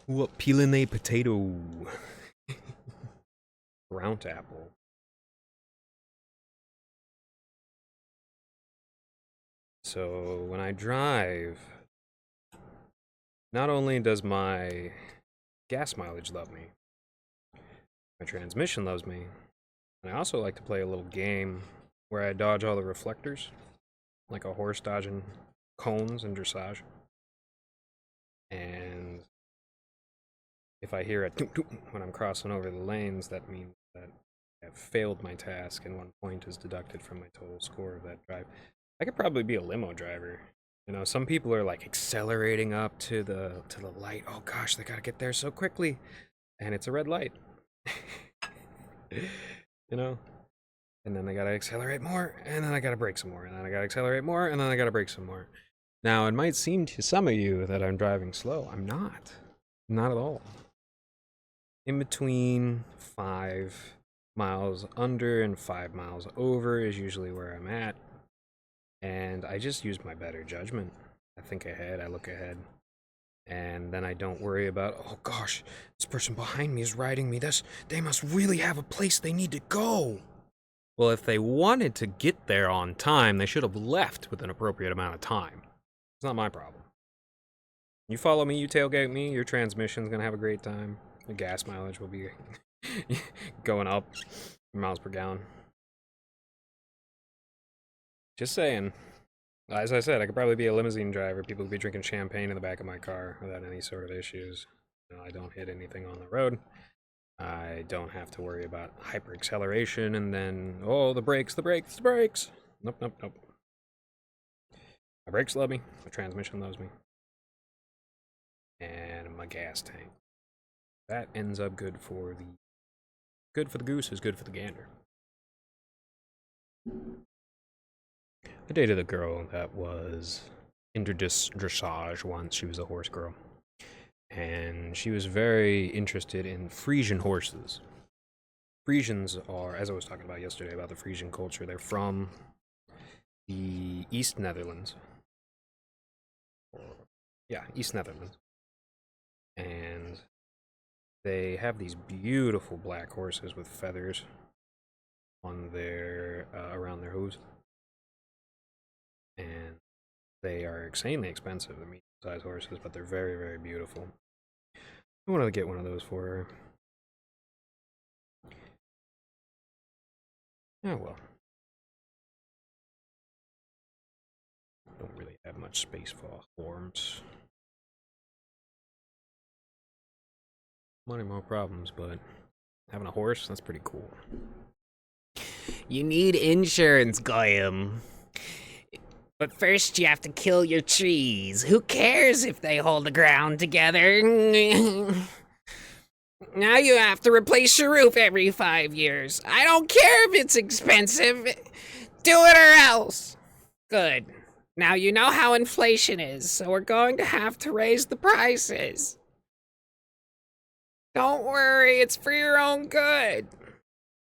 What, peeling a potato? Round apple. So when I drive, not only does my gas mileage love me, my transmission loves me, and I also like to play a little game where I dodge all the reflectors, like a horse dodging cones in dressage. And if I hear a toot toot when I'm crossing over the lanes, that means that I have failed my task and 1 point is deducted from my total score of that drive. I could probably be a limo driver. You know, some people are like accelerating up to the light. Oh gosh, they gotta get there so quickly, and it's a red light. You know, and then they gotta accelerate more, and then I gotta brake some more, and then I gotta accelerate more, and then I gotta brake some more. Now, it might seem to some of you that I'm driving slow. I'm not. Not at all. In between 5 miles under and 5 miles over is usually where I'm at. And I just use my better judgment. I think ahead, I look ahead. And then I don't worry about, oh gosh, this person behind me is riding me. They must really have a place they need to go. Well, if they wanted to get there on time, they should have left with an appropriate amount of time. It's not my problem. You follow me, you tailgate me, your transmission's gonna have a great time. The gas mileage will be going up miles per gallon. Just saying. As I said, I could probably be a limousine driver. People would be drinking champagne in the back of my car without any sort of issues. You know, I don't hit anything on the road. I don't have to worry about hyper acceleration and then, oh, the brakes. Nope. My brakes love me. My transmission loves me. And my gas tank. That ends up good for the goose is good for the gander. I dated a girl that was into dressage once. She was a horse girl. And she was very interested in Frisian horses. Frisians are, as I was talking about yesterday, about the Frisian culture, they're from the East Netherlands. Yeah, East Netherlands. And they have these beautiful black horses with feathers on their, around their hooves. And they are insanely expensive. They're medium-sized horses, but they're very, very beautiful. I wanted to get one of those for her. Oh well. Don't really have much space for horns. Money, more problems, but having a horse, that's pretty cool. You need insurance, Goyim. But first you have to kill your trees. Who cares if they hold the ground together? Now you have to replace your roof every 5 years. I don't care if it's expensive. Do it or else. Good. Now you know how inflation is, so we're going to have to raise the prices. Don't worry, it's for your own good.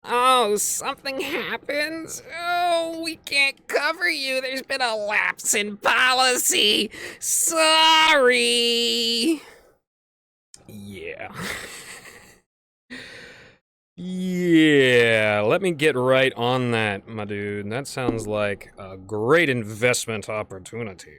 Oh, something happens? Oh, we can't cover you. There's been a lapse in policy. Sorry. Yeah. Yeah, let me get right on that, my dude. That sounds like a great investment opportunity.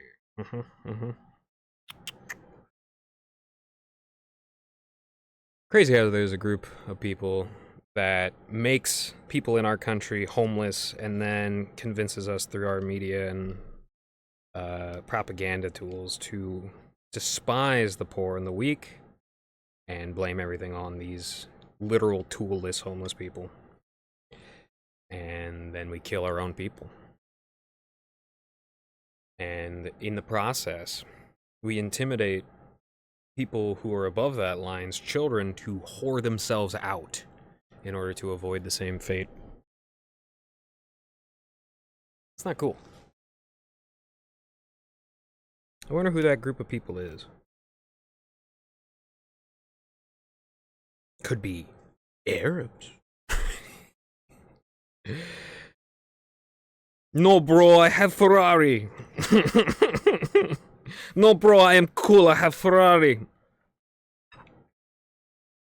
Crazy how there's a group of people that makes people in our country homeless and then convinces us through our media and propaganda tools to despise the poor and the weak and blame everything on these literal toolless homeless people. And then we kill our own people. And in the process, we intimidate people who are above that line's children to whore themselves out in order to avoid the same fate. It's not cool. I wonder who that group of people is. Could be Arabs. No, bro, I have Ferrari. No, bro, I am cool. I have Ferrari.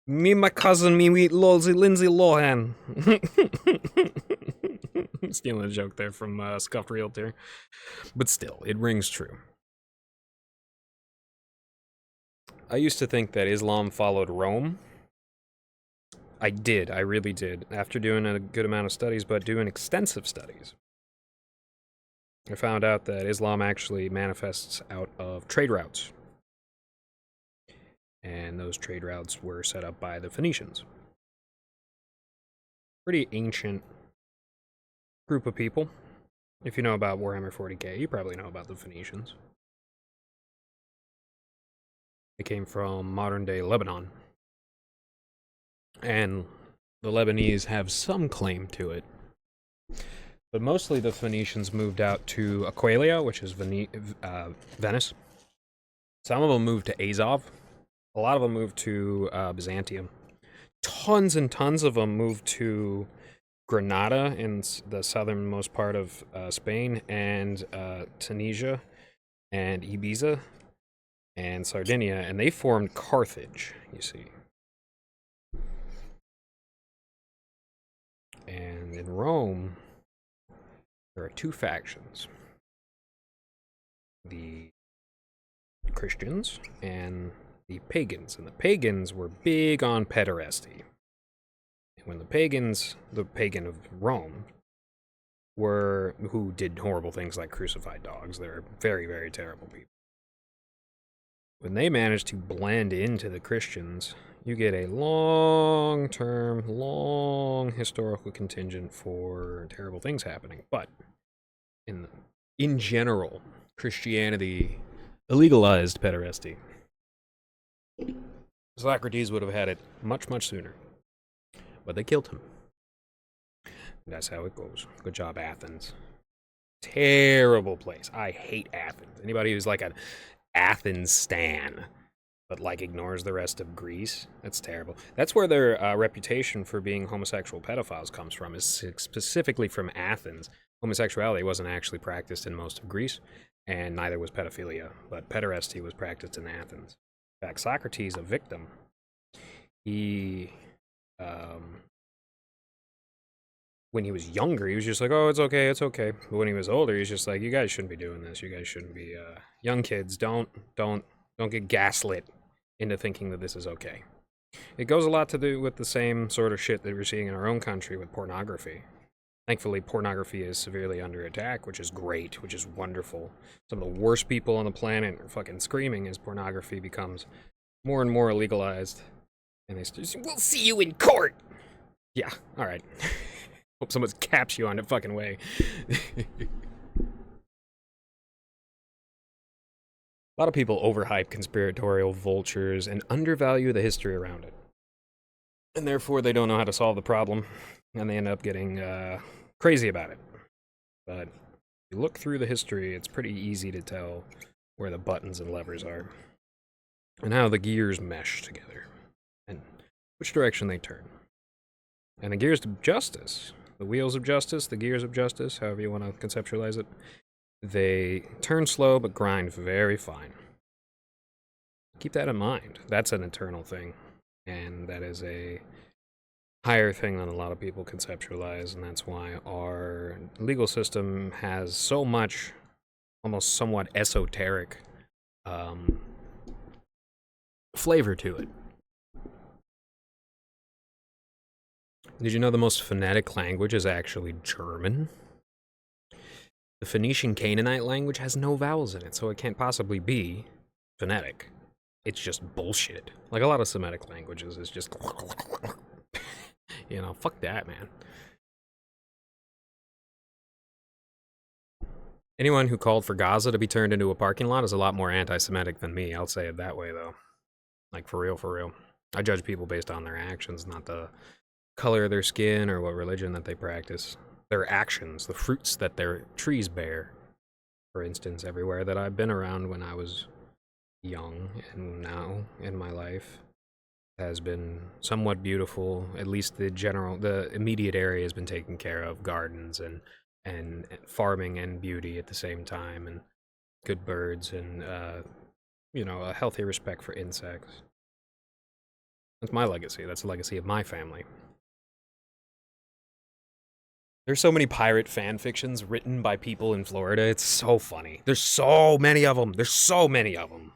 Me and my cousin, me meet Lindsay Lohan. Stealing a joke there from Scuffed Realtor. But still, it rings true. I used to think that Islam followed Rome. I did, I really did, after doing a good amount of studies, but doing extensive studies. I found out that Islam actually manifests out of trade routes. And those trade routes were set up by the Phoenicians. Pretty ancient group of people. If you know about Warhammer 40k, you probably know about the Phoenicians. They came from modern-day Lebanon. And the Lebanese have some claim to it. But mostly the Phoenicians moved out to Aquileia, which is Venice. Some of them moved to Azov. A lot of them moved to Byzantium. Tons and tons of them moved to Granada in the southernmost part of Spain, and Tunisia, and Ibiza, and Sardinia, and they formed Carthage, you see. And in Rome, there are two factions. The Christians and the pagans. And the pagans were big on pederasty. And when the pagans, the pagan of Rome, who did horrible things like crucified dogs, they're very, very terrible people. When they managed to blend into the Christians, you get a long-term, long historical contingent for terrible things happening. But in general, Christianity illegalized pederasty. Socrates would have had it much, much sooner. But they killed him. That's how it goes. Good job, Athens. Terrible place. I hate Athens. Anybody who's like an Athens stan, but like ignores the rest of Greece, that's terrible. That's where their reputation for being homosexual pedophiles comes from, is specifically from Athens. Homosexuality wasn't actually practiced in most of Greece, and neither was pedophilia, but pederasty was practiced in Athens. In fact, Socrates, a victim, he... when he was younger, he was just like, oh, it's okay, it's okay. But when he was older, he's just like, you guys shouldn't be doing this. You guys shouldn't be, young kids, don't get gaslit into thinking that this is okay. It goes a lot to do with the same sort of shit that we're seeing in our own country with pornography. Thankfully, pornography is severely under attack, which is great, which is wonderful. Some of the worst people on the planet are fucking screaming as pornography becomes more and more illegalized. And they just, we'll see you in court! Yeah, alright. Hope someone caps you on the fucking way. A lot of people overhype conspiratorial vultures and undervalue the history around it. And therefore they don't know how to solve the problem, and they end up getting crazy about it. But if you look through the history, it's pretty easy to tell where the buttons and levers are, and how the gears mesh together, and which direction they turn. And the gears of justice, the wheels of justice, the gears of justice, however you want to conceptualize it, they turn slow but grind very fine. Keep that in mind. That's an eternal thing, and that is a higher thing than a lot of people conceptualize, and that's why our legal system has so much almost somewhat esoteric flavor to it. Did you know the most phonetic language is actually German? The Phoenician Canaanite language has no vowels in it, so it can't possibly be phonetic. It's just bullshit. Like a lot of Semitic languages, it's just... you know, fuck that, man. Anyone who called for Gaza to be turned into a parking lot is a lot more anti-Semitic than me, I'll say it that way, though. Like, for real, for real. I judge people based on their actions, not the color of their skin or what religion that they practice. Their actions, the fruits that their trees bear. For instance, everywhere that I've been around when I was young and now in my life has been somewhat beautiful. At least the immediate area has been taken care of. Gardens and farming and beauty at the same time, and good birds and, you know, a healthy respect for insects. That's my legacy. That's the legacy of my family. There's so many pirate fan fictions written by people in Florida. It's so funny. There's so many of them. There's so many of them.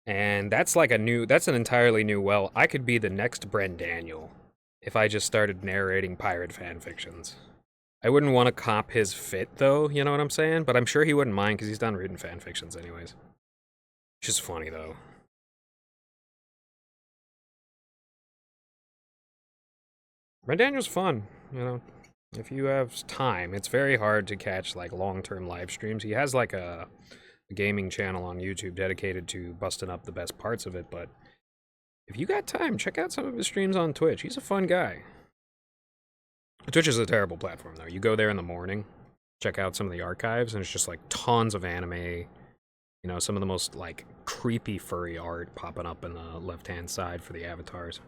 And that's like that's an entirely new well. I could be the next Brent Daniel if I just started narrating pirate fan fictions. I wouldn't want to cop his fit though, you know what I'm saying? But I'm sure he wouldn't mind because he's done written fan fictions anyways. It's just funny though. Brent Daniel's fun, you know. If you have time, it's very hard to catch like long-term live streams. He has like a gaming channel on YouTube dedicated to busting up the best parts of it, but if you got time, check out some of his streams on Twitch. He's a fun guy. Twitch is a terrible platform though. You go there in the morning, check out some of the archives, and it's just like tons of anime, you know, some of the most like creepy furry art popping up in the left-hand side for the avatars.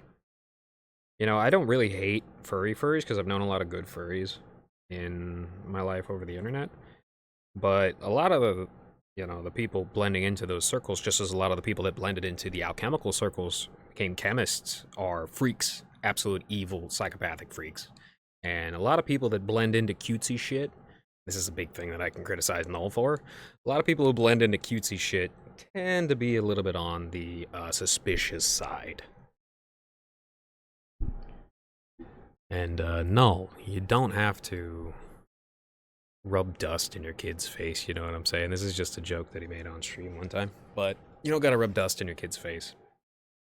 You know, I don't really hate furries because I've known a lot of good furries in my life over the internet. But a lot of the, you know, the people blending into those circles, just as a lot of the people that blended into the alchemical circles became chemists, are freaks, absolute evil, psychopathic freaks. And a lot of people that blend into cutesy shit, this is a big thing that I can criticize Null for, a lot of people who blend into cutesy shit tend to be a little bit on the suspicious side. And no, you don't have to rub dust in your kid's face, you know what I'm saying? This is just a joke that he made on stream one time. But you don't gotta rub dust in your kid's face.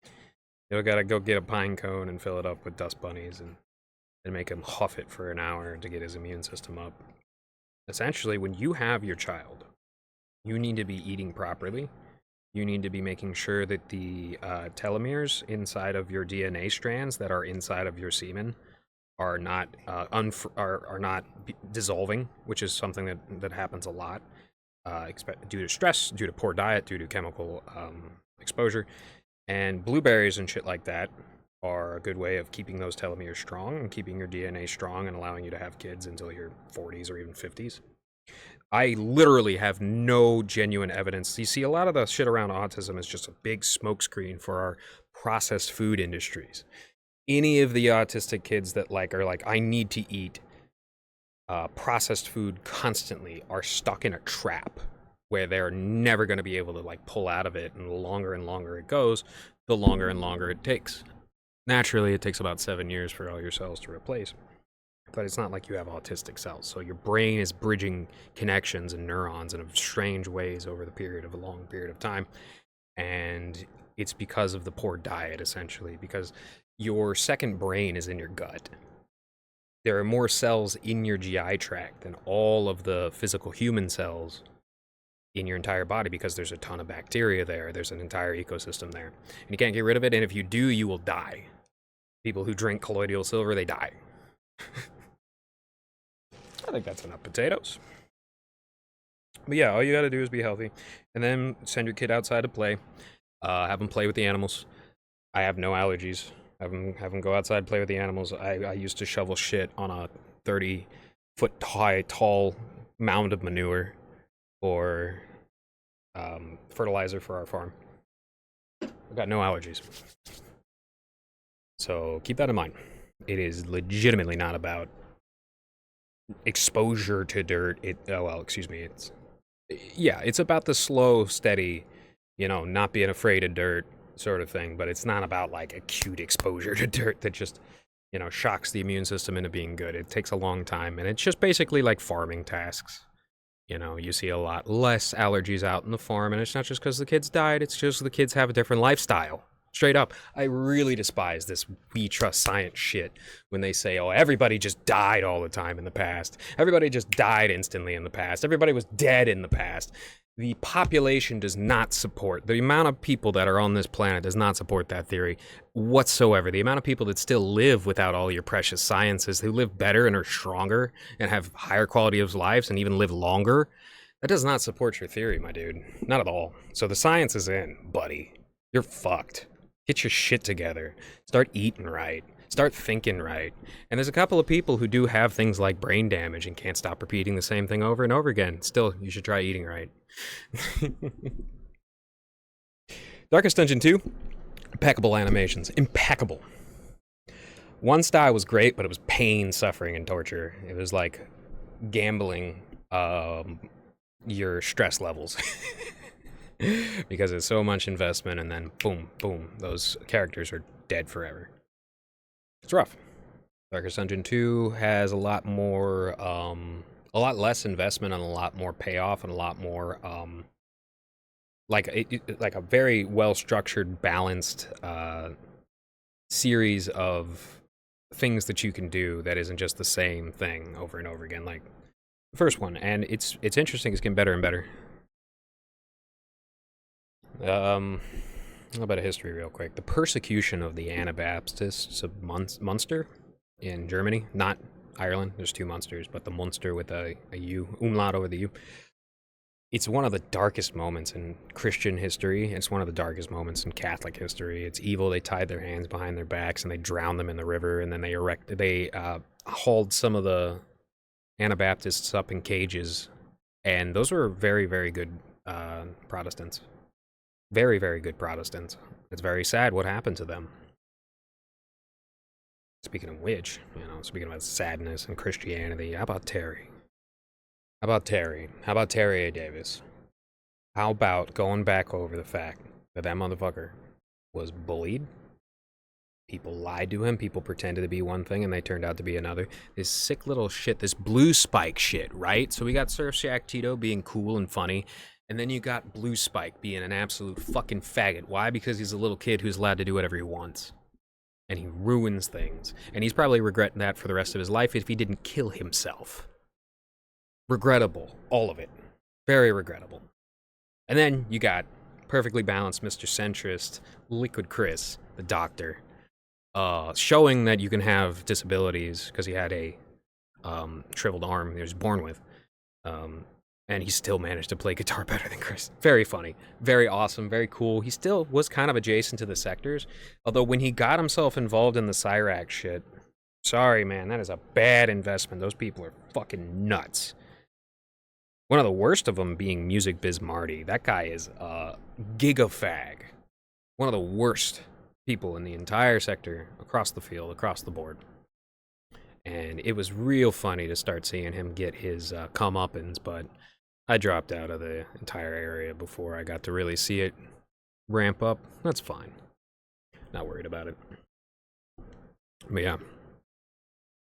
You don't gotta go get a pine cone and fill it up with dust bunnies and make him huff it for an hour to get his immune system up. Essentially, when you have your child, you need to be eating properly. You need to be making sure that the telomeres inside of your DNA strands that are inside of your semen are not dissolving, which is something that happens a lot due to stress, due to poor diet, due to chemical exposure. And blueberries and shit like that are a good way of keeping those telomeres strong and keeping your DNA strong and allowing you to have kids until your 40s or even 50s. I literally have no genuine evidence. You see, a lot of the shit around autism is just a big smokescreen for our processed food industries. Any of the autistic kids that are like, I need to eat processed food constantly are stuck in a trap where they're never going to be able to like pull out of it. And the longer and longer it goes, the longer and longer it takes. Naturally, it takes about 7 years for all your cells to replace. But it's not like you have autistic cells. So your brain is bridging connections and neurons in strange ways over the period of a long period of time. And it's because of the poor diet, essentially, because your second brain is in your gut. There are more cells in your GI tract than all of the physical human cells in your entire body because there's a ton of bacteria there. There's an entire ecosystem there. And you can't get rid of it, and if you do, you will die. People who drink colloidal silver, they die. I think that's enough potatoes. But yeah, all you gotta do is be healthy. And then send your kid outside to play. Have them play with the animals. I have no allergies. Have them go outside, play with the animals. I used to shovel shit on a 30-foot high, tall mound of manure for fertilizer for our farm. I've got no allergies. So keep that in mind. It is legitimately not about exposure to dirt. It's about the slow, steady, not being afraid of dirt sort of thing, but it's not about like acute exposure to dirt that just, shocks the immune system into being good. It takes a long time, and it's just basically like farming tasks. You see a lot less allergies out in the farm, and it's not just because the kids died, it's just the kids have a different lifestyle. Straight up, I really despise this we trust science shit when they say, oh, everybody just died all the time in the past. Everybody just died instantly in the past. Everybody was dead in the past. The population does not support, the amount of people that are on this planet does not support that theory whatsoever. The amount of people that still live without all your precious sciences, who live better and are stronger and have higher quality of lives and even live longer, that does not support your theory, my dude. Not at all. So the science is in, buddy. You're fucked. Get your shit together. Start eating right. Start thinking right. And there's a couple of people who do have things like brain damage and can't stop repeating the same thing over and over again. Still, you should try eating right. Darkest Dungeon 2. Impeccable animations. Impeccable. One style was great, but it was pain, suffering, and torture. It was like gambling your stress levels. Because it's so much investment, and then boom, boom, those characters are dead forever. It's rough. Darkest Dungeon 2 has a lot more, a lot less investment and a lot more payoff and a lot more, like a very well-structured, balanced series of things that you can do that isn't just the same thing over and over again, like the first one. And it's interesting. It's getting better and better. How about a history real quick? The persecution of the Anabaptists of Munster in Germany, not Ireland. There's two Munsters, but the Munster with a U, umlaut over the U. It's one of the darkest moments in Christian history. It's one of the darkest moments in Catholic history. It's evil. They tied their hands behind their backs and they drowned them in the river, and then they hauled some of the Anabaptists up in cages, and those were very, very good Protestants. Very, very good Protestants. It's very sad what happened to them. Speaking of which, speaking about sadness and Christianity, how about Terry? How about Terry A. Davis? How about going back over the fact that motherfucker was bullied? People lied to him. People pretended to be one thing and they turned out to be another. This sick little shit, this Blue Spike shit, right? So we got Surf Shack Tito being cool and funny, and then you got Blue Spike being an absolute fucking faggot. Why? Because he's a little kid who's allowed to do whatever he wants. And he ruins things. And he's probably regretting that for the rest of his life if he didn't kill himself. Regrettable. All of it. Very regrettable. And then you got perfectly balanced Mr. Centrist, Liquid Chris, the doctor, showing that you can have disabilities because he had a shriveled arm he was born with. And he still managed to play guitar better than Chris. Very funny. Very awesome. Very cool. He still was kind of adjacent to the sectors. Although when he got himself involved in the Cyrax shit, sorry, man, that is a bad investment. Those people are fucking nuts. One of the worst of them being Music Biz Marty. That guy is a gigafag. One of the worst people in the entire sector, across the field, across the board. And it was real funny to start seeing him get his comeuppance, but I dropped out of the entire area before I got to really see it ramp up. That's fine. Not worried about it. But yeah.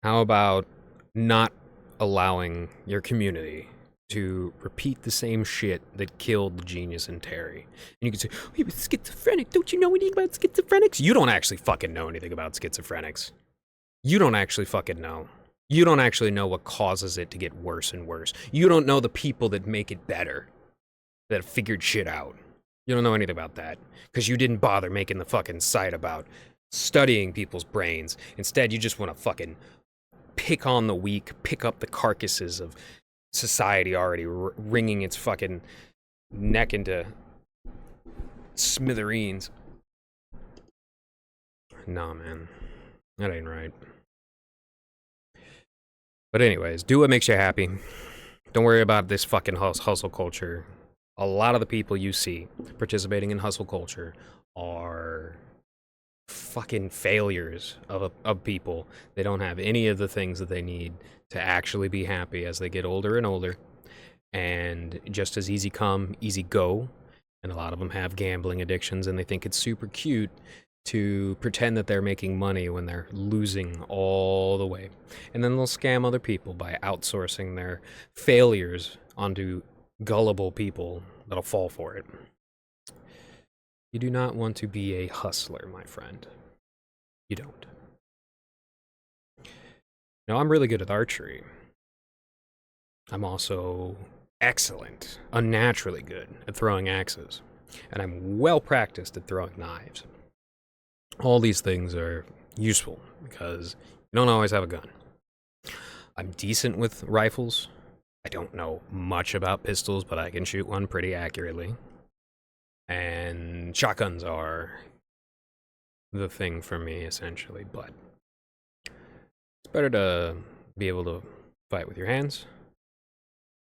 How about not allowing your community to repeat the same shit that killed the genius in Terry? And you can say, oh, he was schizophrenic. Don't you know anything about schizophrenics? You don't actually fucking know anything about schizophrenics. You don't actually fucking know. You don't actually know what causes it to get worse and worse. You don't know the people that make it better, that have figured shit out. You don't know anything about that, because you didn't bother making the fucking site about studying people's brains. Instead, you just want to fucking pick on the weak, pick up the carcasses of society already wringing its fucking neck into smithereens. Nah, man. That ain't right. But anyways, do what makes you happy. Don't worry about this fucking hustle culture. A lot of the people you see participating in hustle culture are fucking failures of people. They don't have any of the things that they need to actually be happy as they get older and older. And just as easy come, easy go. And a lot of them have gambling addictions, and they think it's super cute to pretend that they're making money when they're losing all the way. And then they'll scam other people by outsourcing their failures onto gullible people that'll fall for it. You do not want to be a hustler, my friend. You don't. Now, I'm really good at archery. I'm also excellent, unnaturally good at throwing axes. And I'm well practiced at throwing knives. All these things are useful because you don't always have a gun. I'm decent with rifles. I don't know much about pistols, but I can shoot one pretty accurately. And shotguns are the thing for me, essentially. But it's better to be able to fight with your hands,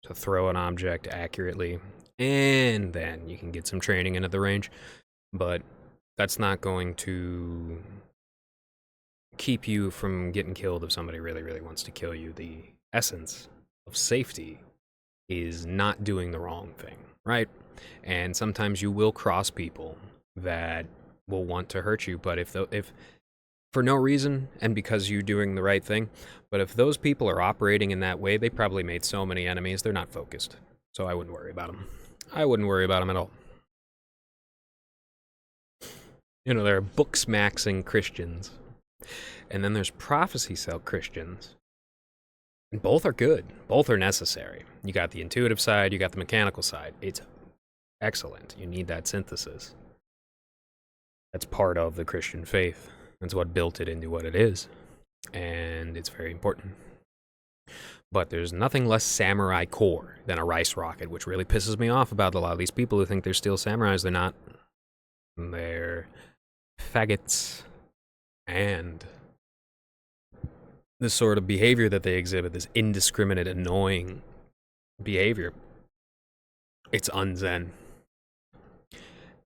to throw an object accurately, and then you can get some training in at the range. But That's not going to keep you from getting killed if somebody really, really wants to kill you. The essence of safety is not doing the wrong thing, right? And sometimes you will cross people that will want to hurt you, but if for no reason and because you're doing the right thing, but if those people are operating in that way, they probably made so many enemies, they're not focused. So I wouldn't worry about them. I wouldn't worry about them at all. You know, there are book-smaxing Christians, and then there's prophecy-cell Christians. And both are good. Both are necessary. You got the intuitive side, you got the mechanical side. It's excellent. You need that synthesis. That's part of the Christian faith. That's what built it into what it is. And it's very important. But there's nothing less samurai core than a rice rocket, which really pisses me off about a lot of these people who think they're still samurais. They're not. They're faggots. And this sort of behavior that they exhibit, this indiscriminate, annoying behavior, it's unzen.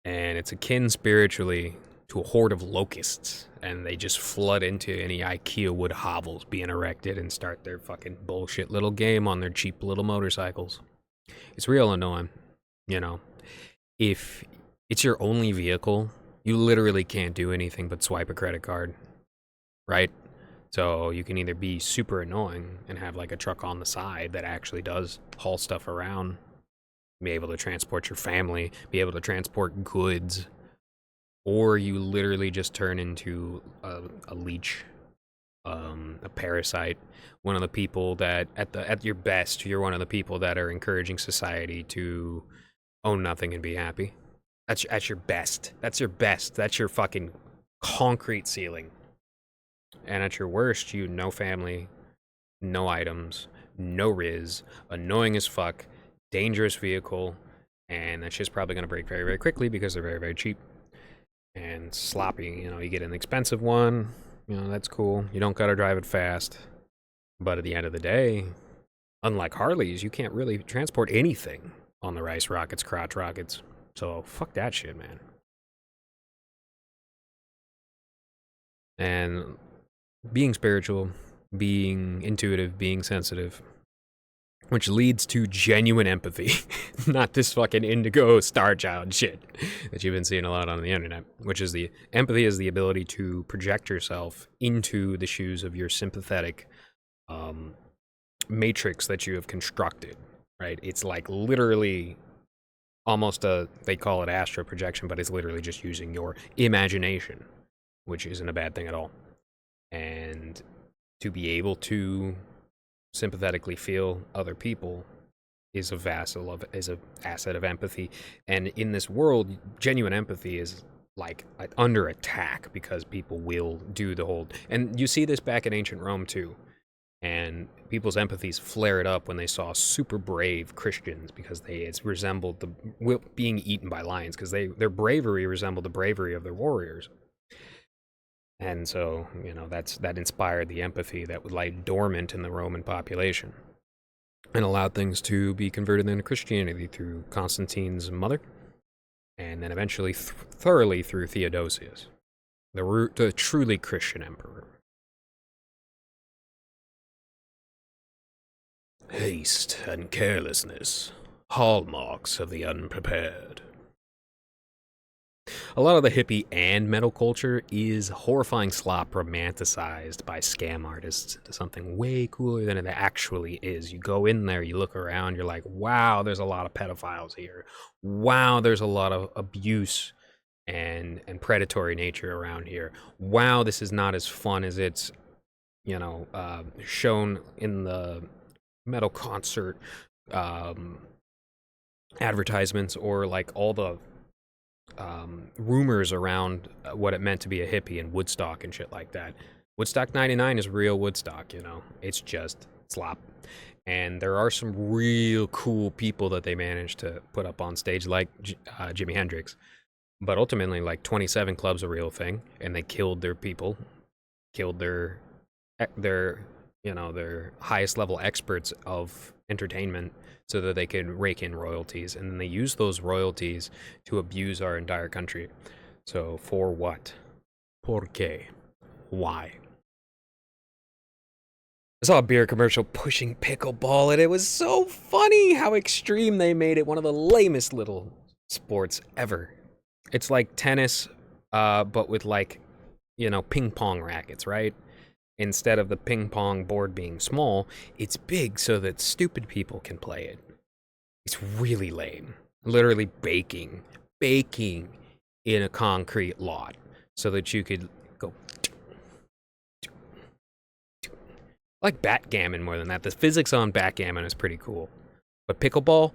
And it's akin spiritually to a horde of locusts, and they just flood into any IKEA wood hovels being erected and start their fucking bullshit little game on their cheap little motorcycles. It's real annoying, you know. If it's your only vehicle, you literally can't do anything but swipe a credit card, right? So you can either be super annoying and have like a truck on the side that actually does haul stuff around, be able to transport your family, be able to transport goods, or you literally just turn into a leech, a parasite, one of the people that, at your best, you're one of the people that are encouraging society to own nothing and be happy. That's your best. That's your best. That's your fucking concrete ceiling. And at your worst, you no family, no items, no riz, annoying as fuck, dangerous vehicle, and that shit's probably going to break very, very quickly because they're very, very cheap. And sloppy, you know, you get an expensive one, you know, that's cool. You don't gotta drive it fast. But at the end of the day, unlike Harleys, you can't really transport anything on the rice rockets, crotch rockets. So fuck that shit, man. And being spiritual, being intuitive, being sensitive, which leads to genuine empathy, not this fucking indigo star child shit that you've been seeing a lot on the internet, which is the empathy is the ability to project yourself into the shoes of your sympathetic matrix that you have constructed, right? It's like literally almost they call it astral projection, but it's literally just using your imagination, which isn't a bad thing at all. And to be able to sympathetically feel other people is a asset of empathy. And in this world, genuine empathy is like under attack because people will do the whole, and you see this back in ancient Rome too. And people's empathies flared up when they saw super brave Christians because it resembled being eaten by lions, because their bravery resembled the bravery of their warriors. And so, you know, that inspired the empathy that would lie dormant in the Roman population and allowed things to be converted into Christianity through Constantine's mother, and then eventually thoroughly through Theodosius, the truly Christian emperor. Haste and carelessness, hallmarks of the unprepared. A lot of the hippie and metal culture is horrifying slop romanticized by scam artists into something way cooler than it actually is. You go in there, you look around, you're like, wow, there's a lot of pedophiles here. Wow, there's a lot of abuse and predatory nature around here. Wow, this is not as fun as it's, you know, shown in the metal concert advertisements, or like all the rumors around what it meant to be a hippie and Woodstock and shit like that. Woodstock 99 is real Woodstock, you know. It's just slop. And there are some real cool people that they managed to put up on stage, like Jimi Hendrix. But ultimately, like 27 Club's a real thing, and they killed their people, killed their you know, their highest level experts of entertainment so that they could rake in royalties, and then they use those royalties to abuse our entire country. So for what? ¿Por qué? Why? I saw a beer commercial pushing pickleball, and it was so funny how extreme they made it. One of the lamest little sports ever. It's like tennis, but with like, ping pong rackets, right? Instead of the ping pong board being small, it's big so that stupid people can play it. It's really lame. Literally baking in a concrete lot so that you could go. I like backgammon more than that. The physics on backgammon is pretty cool. But pickleball,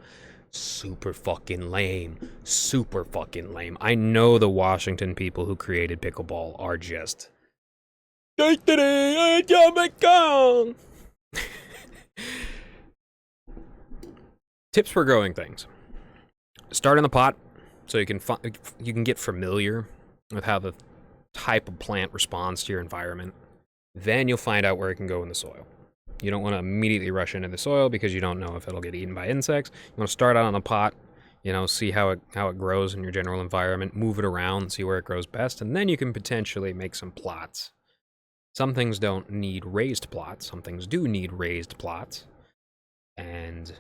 super fucking lame. Super fucking lame. I know the Washington people who created pickleball are just. Tips for growing things. Start in the pot so you can get familiar with how the type of plant responds to your environment. Then you'll find out where it can go in the soil. You don't want to immediately rush into the soil because you don't know if it'll get eaten by insects. You want to start out on the pot, see how it grows in your general environment, move it around, see where it grows best, and then you can potentially make some plots. Some things don't need raised plots. Some things do need raised plots. And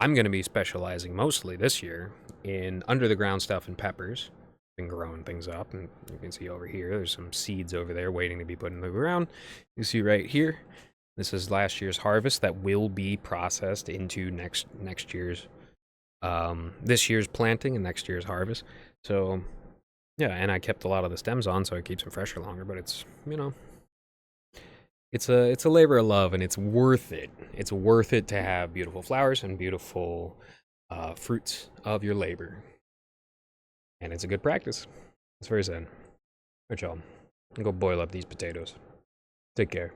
I'm going to be specializing mostly this year in under the ground stuff and peppers. Been growing things up, and you can see over here there's some seeds over there waiting to be put in the ground. You see right here, this is last year's harvest that will be processed into next year's this year's planting and next year's harvest. So yeah, and I kept a lot of the stems on so it keeps them fresher longer, but it's it's a labor of love, and it's worth it. It's worth it to have beautiful flowers and beautiful fruits of your labor. And it's a good practice. It's very sad. Alright, y'all. I'm gonna go boil up these potatoes. Take care.